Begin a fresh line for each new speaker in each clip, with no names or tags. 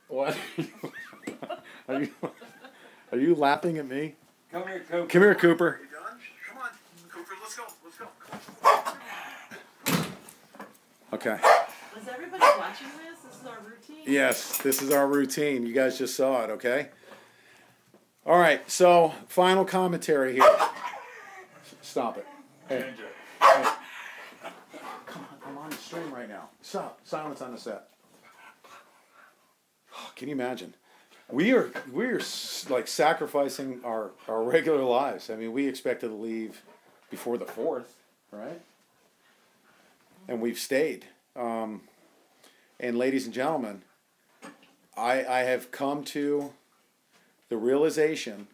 What? Are you, are you laughing at me?
Come here, Cooper.
Come here, Cooper.
You done? Come on, Cooper, let's go. Let's go.
Okay.
Was everybody watching this? This is our routine?
Yes, this is our routine. You guys just saw it, okay? All right, so final commentary here. Stop it. Hey. Hey. Come on, I'm on the stream right now. Stop. Silence on the set. Can you imagine? We're like sacrificing our regular lives. I mean, we expected to leave before the 4th, right? And we've stayed. And ladies and gentlemen, I have come to the realization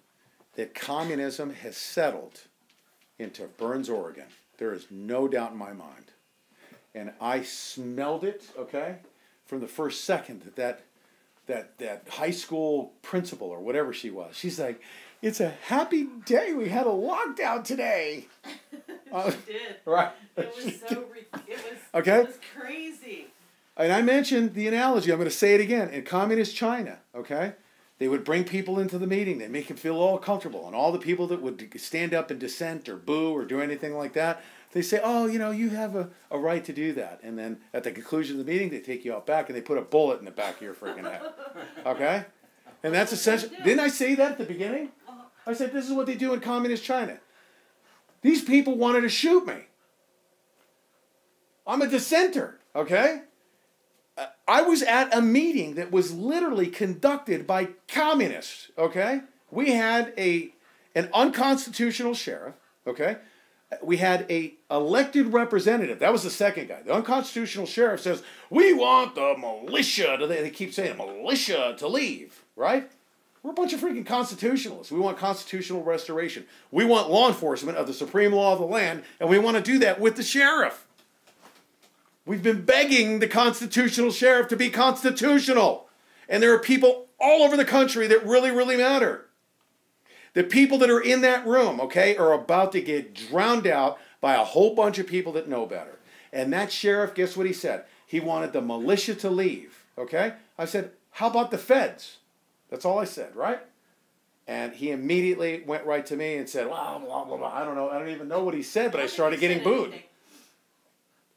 that communism has settled into Burns, Oregon. There is no doubt in my mind. And I smelled it, okay, from the first second that high school principal or whatever she was. She's like, it's a happy day. We had a lockdown today.
She did.
Right.
It was
okay?
It was crazy.
And I mentioned the analogy. I'm going to say it again. In communist China, okay, they would bring people into the meeting. They'd make them feel all comfortable. And all the people that would stand up and dissent or boo or do anything like that, they say, oh, you know, you have a right to do that. And then at the conclusion of the meeting, they take you out back and they put a bullet in the back of your freaking head. Okay? And that's essential. Didn't I say that at the beginning? I said, this is what they do in communist China. These people wanted to shoot me. I'm a dissenter, okay? I was at a meeting that was literally conducted by communists, okay? We had an unconstitutional sheriff, okay? We had a elected representative. That was the second guy. The unconstitutional sheriff says, we want the militia to, they keep saying militia to leave, right? We're a bunch of freaking constitutionalists. We want constitutional restoration. We want law enforcement of the supreme law of the land, and we want to do that with the sheriff. We've been begging the constitutional sheriff to be constitutional. And there are people all over the country that really, really matter. The people that are in that room, okay, are about to get drowned out by a whole bunch of people that know better. And that sheriff, guess what he said? He wanted the militia to leave, okay? I said, how about the feds? That's all I said, right? And he immediately went right to me and said, blah, blah, blah, blah. I don't know. I don't even know what he said, but I started getting booed.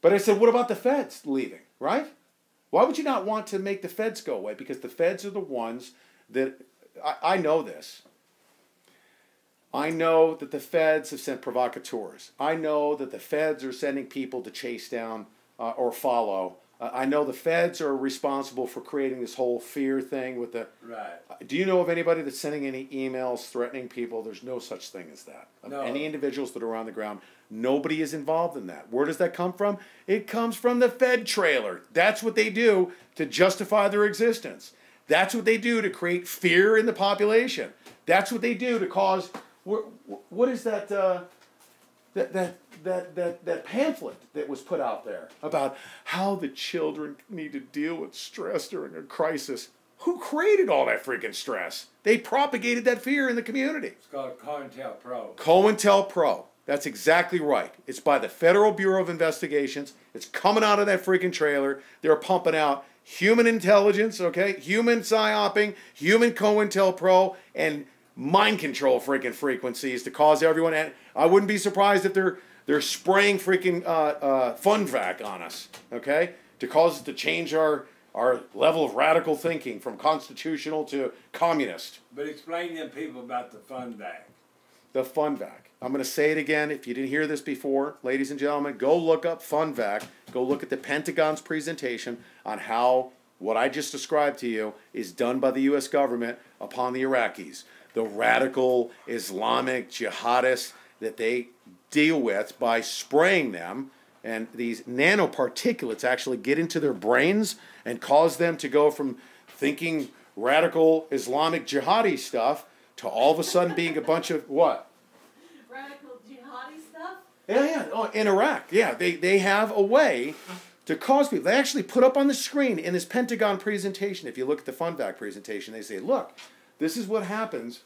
But I said, what about the feds leaving, right? Why would you not want to make the feds go away? Because the feds are the ones that, I know this. I know that the feds have sent provocateurs. I know that the feds are sending people to chase down or follow. I know the feds are responsible for creating this whole fear thing with the...
Right.
Do you know of anybody that's sending any emails threatening people? There's no such thing as that.
No.
Any individuals that are on the ground, nobody is involved in that. Where does that come from? It comes from the Fed trailer. That's what they do to justify their existence. That's what they do to create fear in the population. That's what they do to cause... What is that... That pamphlet that was put out there about how the children need to deal with stress during a crisis. Who created all that freaking stress? They propagated that fear in the community.
It's called COINTELPRO.
COINTELPRO. That's exactly right. It's by the Federal Bureau of Investigations. It's coming out of that freaking trailer. They're pumping out human intelligence, okay? Human psyoping, human COINTELPRO, and mind control freaking frequencies to cause everyone. And I wouldn't be surprised if they're spraying freaking FunVac on us, okay, to cause us to change our level of radical thinking from constitutional to communist.
But explain to them people about the FunVac.
The FunVac. I'm going to say it again. If you didn't hear this before, ladies and gentlemen, go look up FunVac. Go look at the Pentagon's presentation on how what I just described to you is done by the U.S. government upon the Iraqis. The radical Islamic jihadists that they deal with by spraying them, and these nanoparticulates actually get into their brains and cause them to go from thinking radical Islamic jihadi stuff to all of a sudden being a bunch of what?
Radical jihadi stuff?
Yeah. Oh, in Iraq. Yeah, they have a way to cause people. They actually put up on the screen in this Pentagon presentation, if you look at the FunVac presentation, they say, look, this is what happens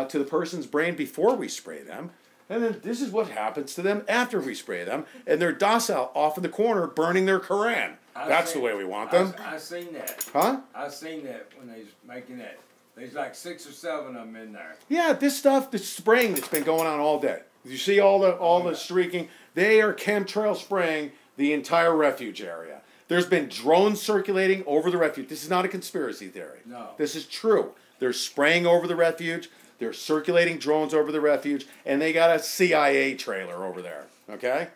to the person's brain before we spray them. And then this is what happens to them after we spray them, and they're docile off in the corner burning their Koran. That's the way we want them.
I seen that.
Huh?
I seen that when they was making that. There's like 6 or 7 of them in there.
Yeah, this stuff, the spraying that's been going on all day. You see all the streaking? They are chemtrail spraying the entire refuge area. There's been drones circulating over the refuge. This is not a conspiracy theory.
No.
This is true. They're spraying over the refuge. They're circulating drones over the refuge, and they got a CIA trailer over there. Okay,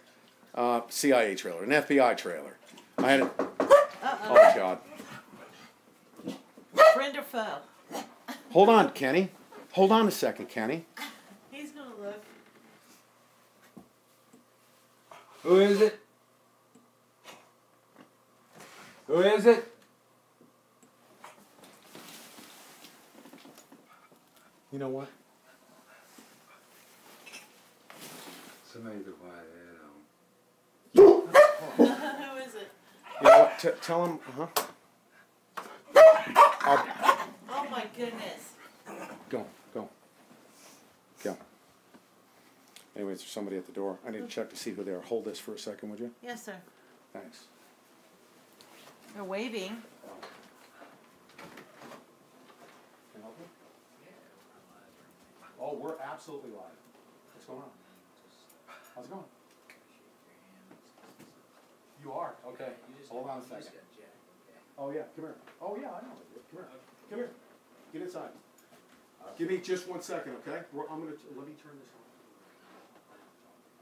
CIA trailer, an FBI trailer. I had it. Oh God.
Friend or foe?
Hold on, Kenny. Hold on a second, Kenny.
He's gonna look.
Who is it? Who is it?
You know what?
Somebody with a white hat on.
Who is it?
You know what? Tell him,
Oh my goodness.
Go. Anyways, there's somebody at the door. I need to check to see who they are. Hold this for a second, would you?
Yes, sir.
Thanks.
They're waving.
Can I help you? Oh, we're absolutely live. What's going on? How's it going? You are? Okay. Hold on a second. Oh, yeah. Come here. Oh, yeah, I know. Come here. Come here. Get inside. Give me just 1 second, okay? I'm going to, let me turn this on.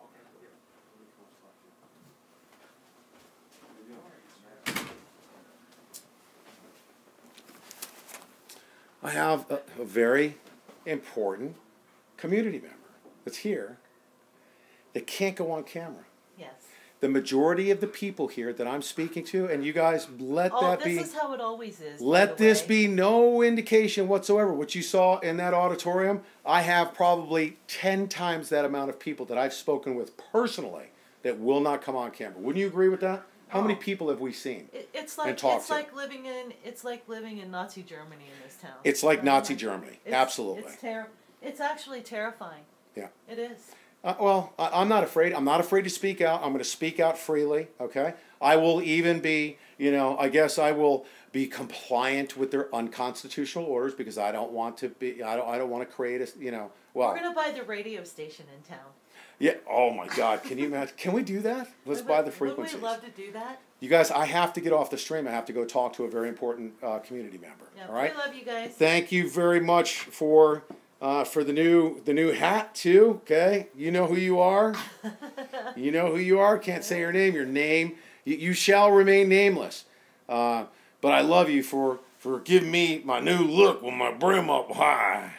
Okay, here. Let me come talk to you. I have a very important community member that's here that can't go on camera.
Yes.
The majority of the people here that I'm speaking to, and you guys let that be.
This is how it always is.
Let this be no indication whatsoever. What you saw in that auditorium, I have probably 10 times that amount of people that I've spoken with personally that will not come on camera. Wouldn't you agree with that? How many people have we seen?
It's like living in Nazi Germany in this town.
It's like Nazi Germany. Absolutely.
It's actually terrifying.
Yeah.
It is.
Well, I'm not afraid. I'm not afraid to speak out. I'm going to speak out freely, okay? I will even be, I guess I will be compliant with their unconstitutional orders because I don't want to be, I don't want to create a, well.
We're going to buy the radio station in town.
Yeah, oh my God, can you imagine? Can we do that? Let's buy the frequencies.
Would we love to do that?
You guys, I have to get off the stream. I have to go talk to a very important community member,
Yeah,
all right?
we love you guys.
Thank you very much for the new hat too. Okay, you know who you are. You know who you are. Can't say your name. Your name. You shall remain nameless. But I love you for giving me my new look with my brim up high.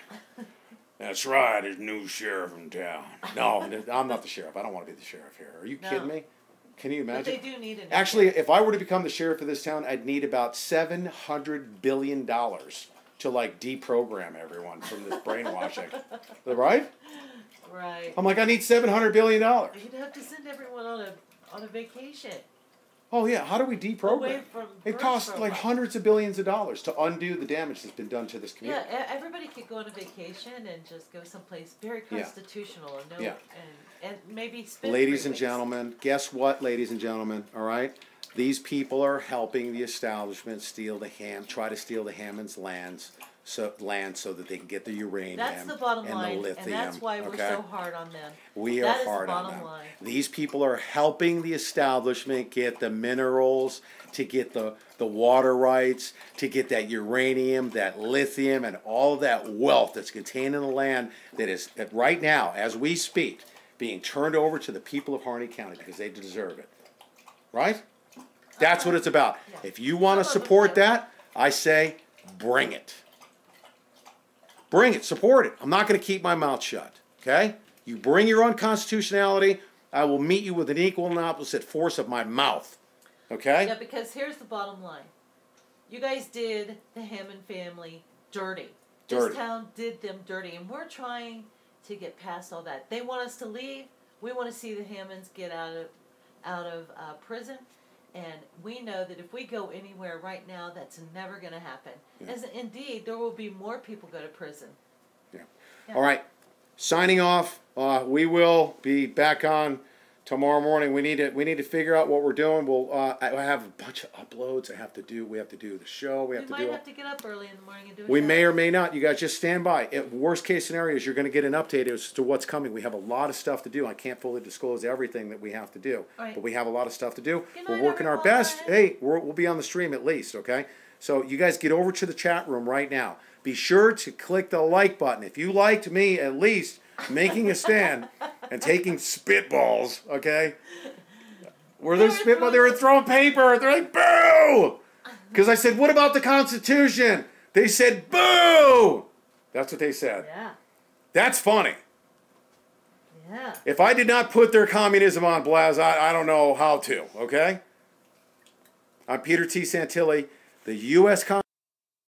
That's right. There's a new sheriff in town. No, I'm not the sheriff. I don't want to be the sheriff here. Are you kidding me? Can you imagine?
But they do need an.
Actually, if I were to become the sheriff of this town, I'd need about $700 billion to deprogram everyone from this brainwashing. Right?
Right.
I'm like, I need $700 billion.
You'd have to send everyone on a vacation.
Oh yeah, how do we deprogram?
Away from
It costs hundreds of billions of dollars to undo the damage that's been done to this community.
Yeah, everybody could go on a vacation and just go someplace very constitutional and maybe spend.
Ladies and gentlemen, guess what, ladies and gentlemen, all right? These people are helping the establishment try to steal the Hammond's land so that they can get the uranium.
That's the bottom
and
line,
the lithium.
and that's why we're so hard on them.
We are hard on them.
That is the bottom line.
These people are helping the establishment get the minerals, to get the water rights, to get that uranium, that lithium, and all of that wealth that's contained in the land that is, right now, as we speak, being turned over to the people of Harney County because they deserve it. Right? That's what it's about.
Yeah.
If you want to support that, I say bring it. Bring it. Support it. I'm not going to keep my mouth shut. Okay? You bring your unconstitutionality, I will meet you with an equal and opposite force of my mouth. Okay?
Yeah, because here's the bottom line. You guys did the Hammond family dirty. This town did them dirty, and we're trying to get past all that. They want us to leave. We want to see the Hammonds get out of prison. And we know that if we go anywhere right now, that's never going to happen. Yeah. As indeed, there will be more people go to prison.
Yeah. All right. signing off. We will be back on tomorrow morning. We need to figure out what we're doing. I have a bunch of uploads I have to do. We have to do the show. We
might have to get up early in the morning and do it.
We may or may not. You guys just stand by. Worst case scenario is you're going to get an update as to what's coming. We have a lot of stuff to do. I can't fully disclose everything that we have to do,
right.
but we have a lot of stuff to do.
Good
We're
night,
working our
everyone.
best. Hey, we'll be on the stream at least, okay? So you guys get over to the chat room right now. Be sure to click the like button. If you liked me at least making a stand and taking spitballs, okay? Were there spitballs? They were throwing paper. They're like, boo! Because I said, what about the Constitution? They said, boo! That's what they said.
Yeah.
That's funny.
Yeah.
If I did not put their communism on blast, I don't know how to, okay? I'm Peter T. Santilli. The U.S.